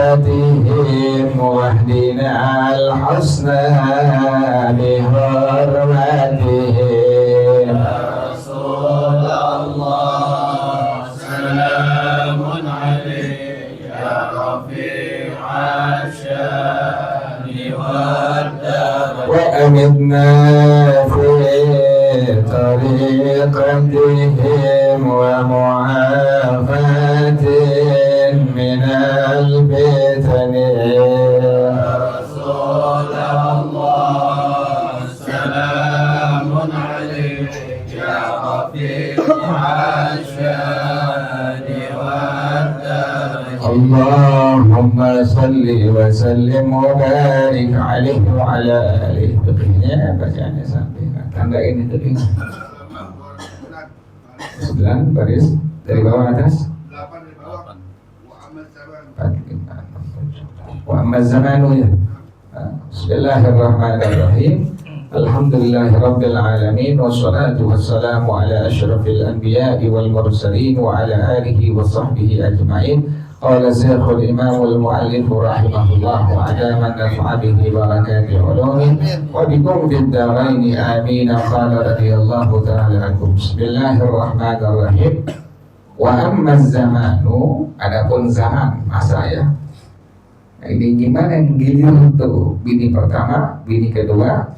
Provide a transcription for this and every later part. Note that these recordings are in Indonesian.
بركاتهم واهدنا الحسنى بحرمتهم. يا رسول الله سلام عليك يا رفيع الشان والدرجة وأمتنا في طريقتهم ومعافاة من الفتن. يا رسول الله سلام عليك يا رفيع الشان والدرجة اللهم صل وسلم وبارك عليه وعلى آله. Begini bacaannya sampai tanda ini tadi 9 baris dari bawah atas 8 dari bawah. Wa amma zamanu ya. Bismillahirrahmanirrahim. Alhamdulillahirabbil alamin wassalatu wassalamu ala asyrafil anbiya'i wal mursalin wa ala alihi wa sahbihi ajma'in. Qala Syekhul Imam al-Mu'allif rahimahullah wa adama nafa'a bihi barakati ulumi wa bikum fid darain amin. Qala radhiyallahu ta'ala ankum. Bismillahirrahmanirrahim. Wa amma zamanu, adapun zaman, masa ya. Nah, ini gimana yang gilir untuk bini pertama, bini kedua,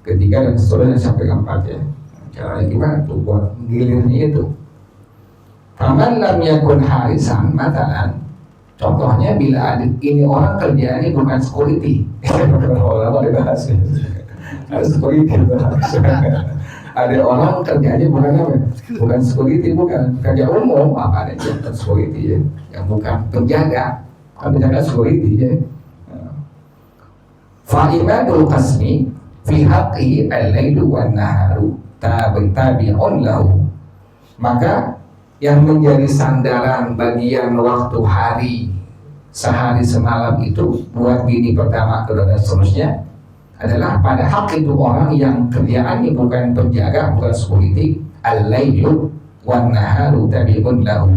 ketiga dan seterusnya sampai keempat ya. Caranya gimana tuh buat gilirnya itu? Faman lam yakun harisan, matalan, contohnya bila ada ini orang kerjaannya bukan security. Lama dibahas ya. Ada security bahas. Ada orang kerjanya bukan apa? Bukan security, bukan kerja umum, apa ada yang security ya? Yang bukan penjaga, penjaga security ya. Fa'imadul qasmi fi haqqi al-lailu wan naharu tabi'un lahu. Maka yang menjadi sandaran bagian waktu hari sehari semalam itu buat bini pertama, kedua dan seterusnya adalah pada hak itu orang yang kerjaannya bukan penjaga, bukan security, al-lailu wan naharu tabi'un lahu.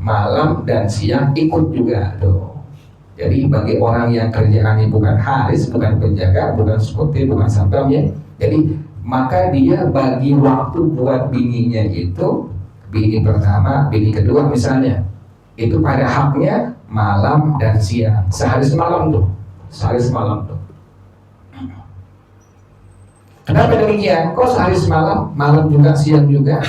Malam dan siang ikut juga tuh. Jadi bagi orang yang kerjaannya bukan haris, bukan penjaga, bukan security, bukan satpam ya. Jadi maka dia bagi waktu buat bininya itu, bini pertama, bini kedua misalnya, itu pada haknya malam dan siang, sehari semalam tuh, sehari semalam tuh. Kenapa demikian? Kok sehari semalam, malam juga, siang juga?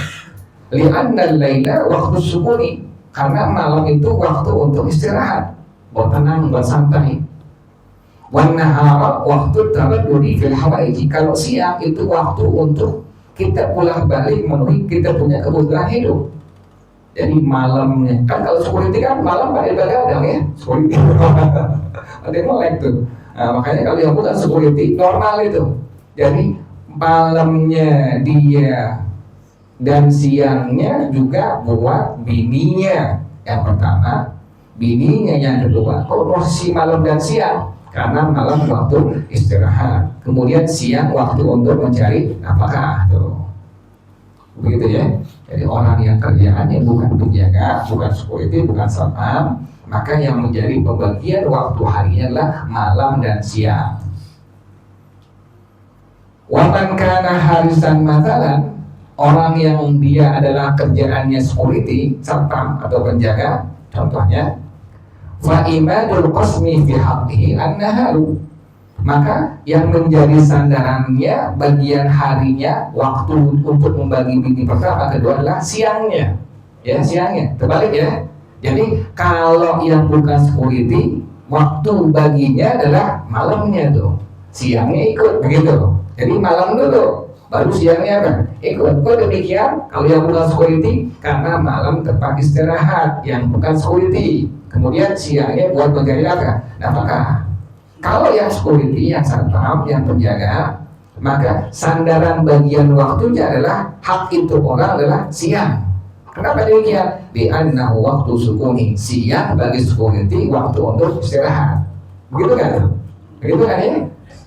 Li'anna al-laila waktu sukuni, karena malam itu waktu untuk istirahat, buat tenang, buat santai. Wan nahara waktu taraddudi fil hawaiji, kalau siang itu waktu untuk kita pulang balik memenuhi kita punya kebutuhan hidup. Jadi malamnya kan kalau security kan malam pada begadang ya, security ada yang melek tuh. Nah, makanya kalau yang bukan security normal itu. Jadi malamnya dia dan siangnya juga buat bininya yang pertama, bininya yang kedua. Kalau posisi malam dan siang, karena malam waktu istirahat, kemudian siang waktu untuk mencari nafkah tuh. Begitu ya. Jadi orang yang kerjaannya bukan penjaga, bukan security, bukan satpam, maka yang menjadi pembagian waktu harinya adalah malam dan siang. Wa man kana harisan matalan, orang yang dia adalah kerjaannya security, satpam atau penjaga, contohnya fa imadul qasmi fi haqqihi an-naharu, maka yang menjadi sandarannya bagian harinya, waktu untuk membagi bini pertama kedua adalah siangnya ya, siangnya terbalik ya. Jadi kalau yang bukan security, waktu baginya adalah malamnya tuh, siangnya ikut begitu. Jadi malam dulu baru siangnya apa? Ikut. Kok demikian? Kalau yang bukan security, karena malam tempat istirahat yang bukan security, kemudian siangnya buat mencari apa? Nafkah. Kalau yang security, yang satpam, yang penjaga, maka sandaran bagian waktunya adalah hak itu orang adalah siang. Kenapa demikian? Bi'annahu waktu sukuni, siang bagi security waktu untuk istirahat. Begitu kan? Begitu kan ya?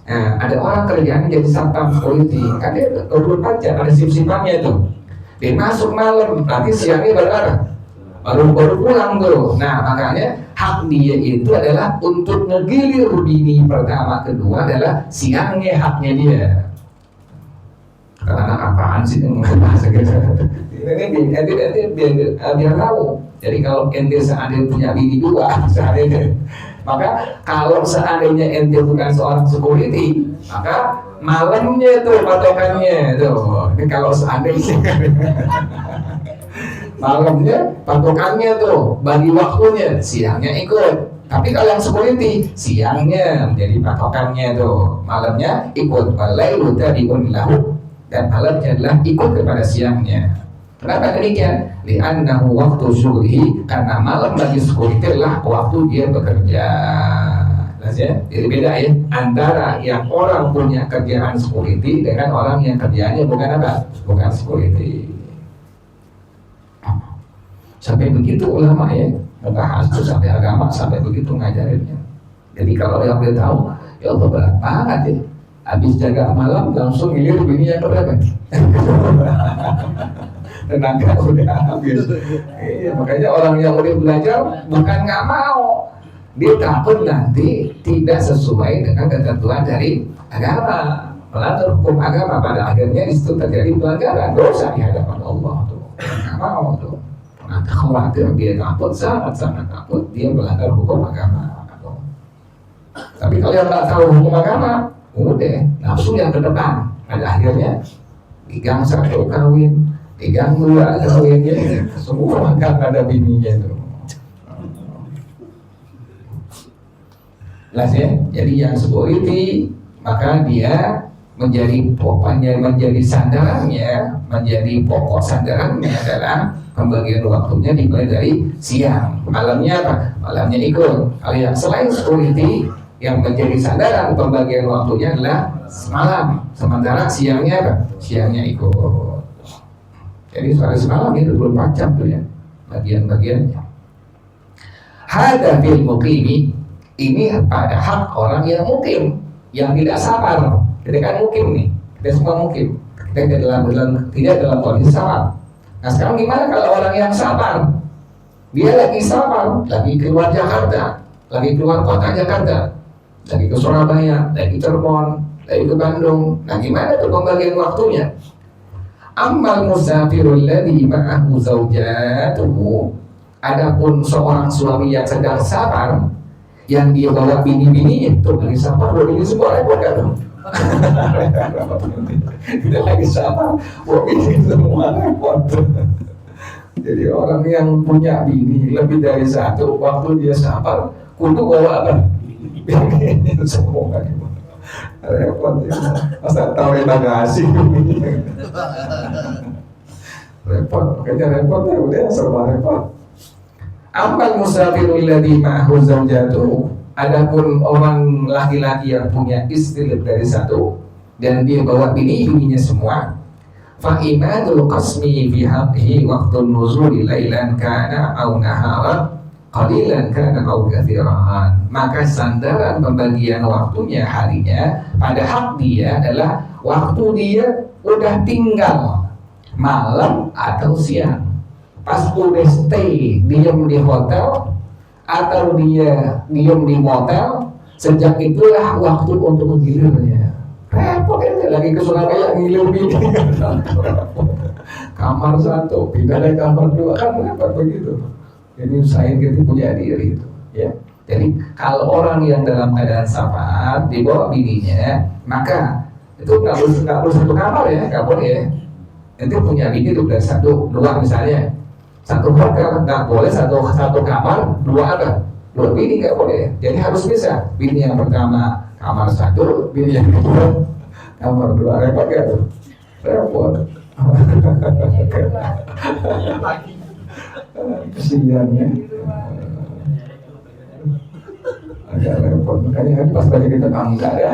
Nah, ada orang kerjaan jadi satpam security, kan dia 24 jam, ada sip-sipannya tuh. Dia masuk malam, nanti siangnya baru apa? baru pulang tuh. Nah makanya hak dia itu adalah untuk ngegilir bini pertama kedua adalah siangnya haknya dia. Karena apaan sih yang bahasa gitu? Ini biar tahu. Jadi kalau ente seandainya punya bini dua, seandainya, maka kalau seandainya ente bukan seorang security, maka malamnya tuh patokannya tuh. Ini kalau seandainya malamnya patokannya tuh, bagi waktunya, siangnya ikut. Tapi kalau yang security, siangnya menjadi patokannya tuh, malamnya ikut. Walailu tabi'un lahu, dan malamnya adalah ikut kepada siangnya. Kenapa demikian? Li'annahu waktu syughlihi, karena malam bagi security adalah waktu dia bekerja. Ya? Jadi beda ya antara yang orang punya kerjaan security dengan orang yang kerjaannya bukan apa? Bukan security. Sampai begitu ulama ya, membahas itu sampai agama, sampai begitu ngajarinnya. Jadi kalau yang dia tahu, ya Allah berat banget ya. Habis jaga malam langsung ngilir bini yang berapa? Tenaga udah habis. Iya, makanya orang yang udah belajar bukan nggak mau, dia takut nanti tidak sesuai dengan ketentuan dari agama, melanggar hukum agama, pada akhirnya itu terjadi pelanggaran, dosa di hadapan Allah tuh. Nggak mau tuh. Nanti khawatir dia takut, sangat takut dia melanggar hukum agama. Tapi kalau yang nggak tahu hukum agama, udah langsung yang ke depan. Pada akhirnya digang satu kawin, digang dua kawinnya, semua kan ada bininya itu. Jelas ya. Jadi yang security maka dia menjadi pokoknya, menjadi sandarannya, menjadi pokok sandarannya adalah pembagian waktunya dimulai dari siang. Malamnya apa? Malamnya ikut. Kalau yang selain security yang menjadi sandaran pembagian waktunya adalah semalam. Sementara siangnya apa? Siangnya ikut. Jadi sore semalam itu 24 jam tuh ya bagian-bagiannya. Hada fil muqimi, ini pada hak orang yang mukim, yang tidak sabar. Kita kan mukim nih, kita semua mukim. Kita tidak dalam kondisi sabar. Nah sekarang gimana kalau orang yang sabar? Dia lagi sabar, lagi keluar Jakarta, lagi keluar kota Jakarta, lagi ke Surabaya, lagi Cirebon, lagi ke Bandung. Nah gimana tuh pembagian waktunya? Ammal musafirul ladzi ma'ahu zaujatuhu, adapun seorang suami yang sedang sabar, yang dia bawa bini-bininya, tuh lagi sabar, bawa bini semua repot kan tuh. Kita lagi sabar, bawa bini semua repot. Jadi orang yang punya bini lebih dari satu, waktu dia sabar, kudu bawa apa? Bini semua repot ya. Masa tahu kita ngasih repot, makanya repot ya udah serba repot. Amal musafirul ladzi ma'ahu zaujatuhu, adapun orang laki-laki yang punya istri lebih dari satu dan dia bawa bininya semua, fa imadul qasmi fi haqqihi waqtun nuzuli lailan kana aw naharan qalilan kana aw katsiran, maka sandaran pembagian waktunya harinya pada hak dia adalah waktu dia udah tinggal malam atau siang. Pas udah stay diem di hotel atau dia diem di motel, sejak itulah waktu untuk menggilirnya. Repot ya, lagi ke Surabaya ngilir bini. Kamar satu, pindah dari kamar dua, kan repot begitu. Jadi saya gitu punya diri itu, ya. Jadi kalau orang yang dalam keadaan sabar dibawa bininya, maka itu nggak perlu satu kamar ya, nggak boleh ya. Nanti punya bini itu dari satu, dua misalnya. Satu hotel nggak boleh satu kamar, dua ada, dua bini nggak boleh. Jadi harus bisa. Bini yang pertama kamar satu, bini yang kedua kamar dua, repot gak tuh? Repot. Kesian ya. Agak repot. Makanya pas balik kita enggak ya.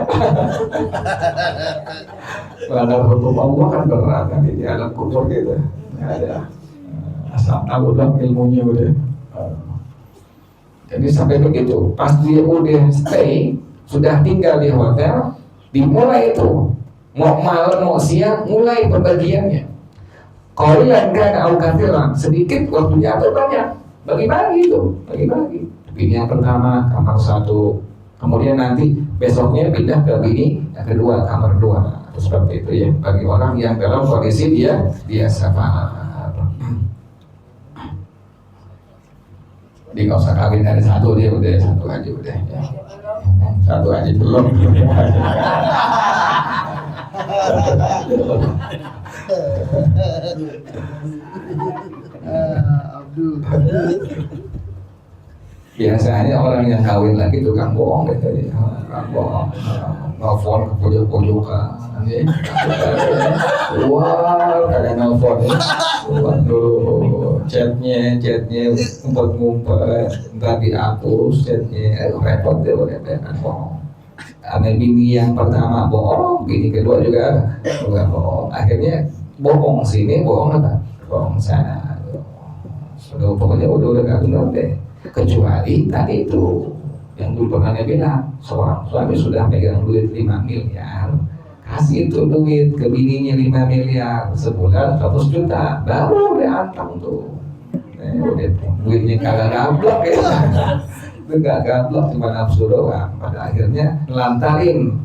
Melanggar hukum Allah kan berat nanti di alam kubur gitu. Nggak ada. Asal tahu dong ilmunya udah. Jadi sampai begitu, pas dia udah stay, sudah tinggal di hotel, dimulai itu mau malam mau siang mulai pembagiannya. Qalilan kana au katsiran, sedikit waktunya atau banyak. Bagi-bagi itu, bagi-bagi. Bini yang pertama kamar 1, kemudian nanti besoknya pindah ke bini yang kedua kamar 2. Seperti itu ya, bagi orang yang dalam kondisi dia safar. Dia nggak usah kawin dari 1, dia udah 1 aja udah ya. 1 aja belum. Biasanya orang yang kawin lagi tukang bohong gitu ya, tukang bohong, nelfon ke pojok-pojokan, ya. Wah, kalian nelfon ya, waduh, chatnya ngumpet-ngumpet, ntar dihapus chatnya, repot deh udah kan bohong. Ada bini yang pertama bohong, bini kedua juga bohong, akhirnya bohong sini, bohong apa? Bohong sana. Sudah pokoknya udah gak benar deh. Kecuali tadi itu yang dulu pernah dia bilang, seorang suami sudah megang duit 5 miliar, kasih itu duit ke bininya 5 miliar, sebulan 100 juta, baru udah antang tuh. Udah duitnya kagak gablok ya. Itu gak gablok, cuma nafsu doang. Pada akhirnya lantarin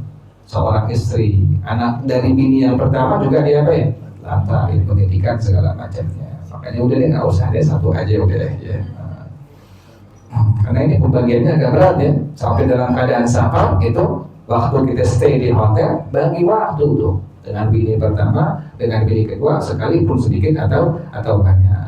seorang istri, anak dari bini yang pertama juga dia apa ya? Lantarin pendidikan segala macamnya. Makanya udah deh nggak usah deh, 1 aja udah deh ya. Karena ini pembagiannya agak berat ya. Sampai dalam keadaan safar itu, waktu kita stay di hotel, bagi waktu tuh dengan bini pertama, dengan bini kedua, sekalipun sedikit atau banyak.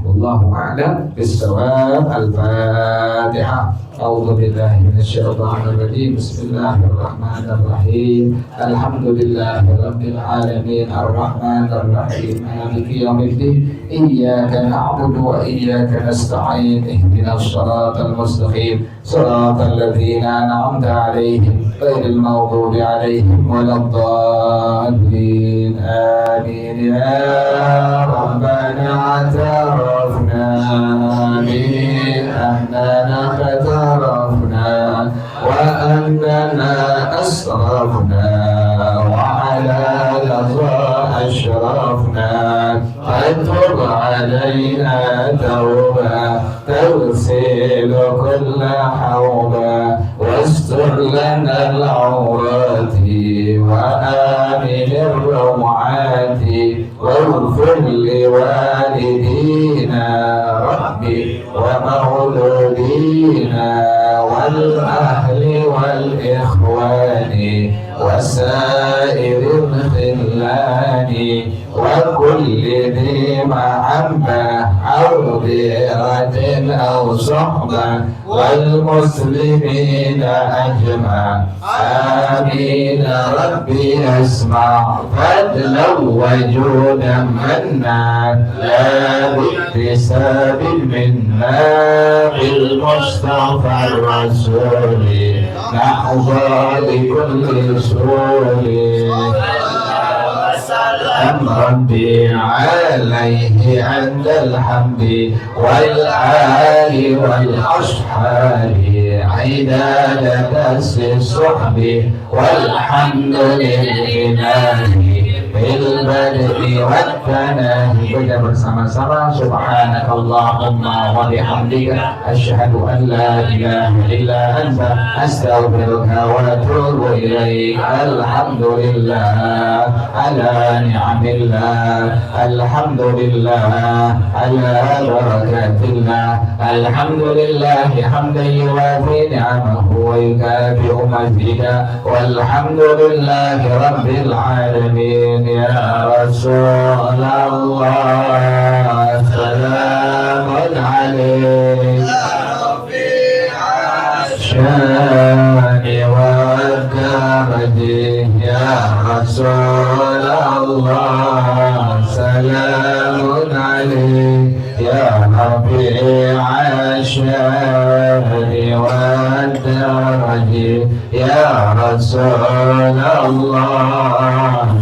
Wallahu a'lam bis-shawab. Al-Fatihah. A'udzu billahi minasyaitonir rajim. Bismillahirrahmanirrahim. Alhamdulillahirabbil alamin. Arrahmanir rahim. Maliki yaumiddin. Iyyaka na'budu wa iyyaka nasta'in. Ihdinas shiratal mustaqim. Shiratal ladzina an'amta 'alaihim ghairil maghdubi 'alaihim waladdallin. Amin ya rabbana اعترفنا بأننا اعترفنا وأننا أسرفنا وعلى لظى أشرفنا فتب علينا توبة تغسل كل حوبة واستر لنا العورات وآمن الروعات واغفر لوالدينا ربي ومولودينا والأهل والإخوان وسائر الخلان وكل ذي محبة أو ذرة أو صحبة والمسلمين أجمع آمين ربي اسمع فضلا وجودا منا لا باكتساب منا بالمصطفى الرسول نحظى بكل سرور ربي عليه عند الحمد والآل والأصحاب عداد دس الصحب والحمد لله بالبدء والثناء. Kita bersama-sama subhanakallahumma wa bihamdika asyhadu an la ilaha illa anta astaghfiruka wa atubu ilaik. Alhamdulillah ala ni'amillah, alhamdulillah ala barakatillah, alhamdulillah hamdan yuwafi ni'amahu wa yukafi'u mazidah, walhamdulillah rabbil alamin. Ya Rasulullah salamun alaik syani wa daraji. Ya Rasulullah salamun alaik ya Rabi'a syani wa daraji. Ya Rasulullah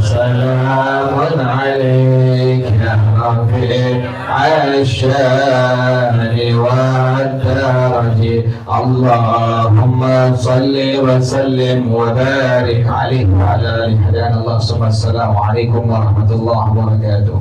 salamun alaik ya Rabi'a syani wa daraji. Allahumma salli wa sallim wa barik alaihi wa ala alihi. Assalamualaikum warahmatullahi wabarakatuh.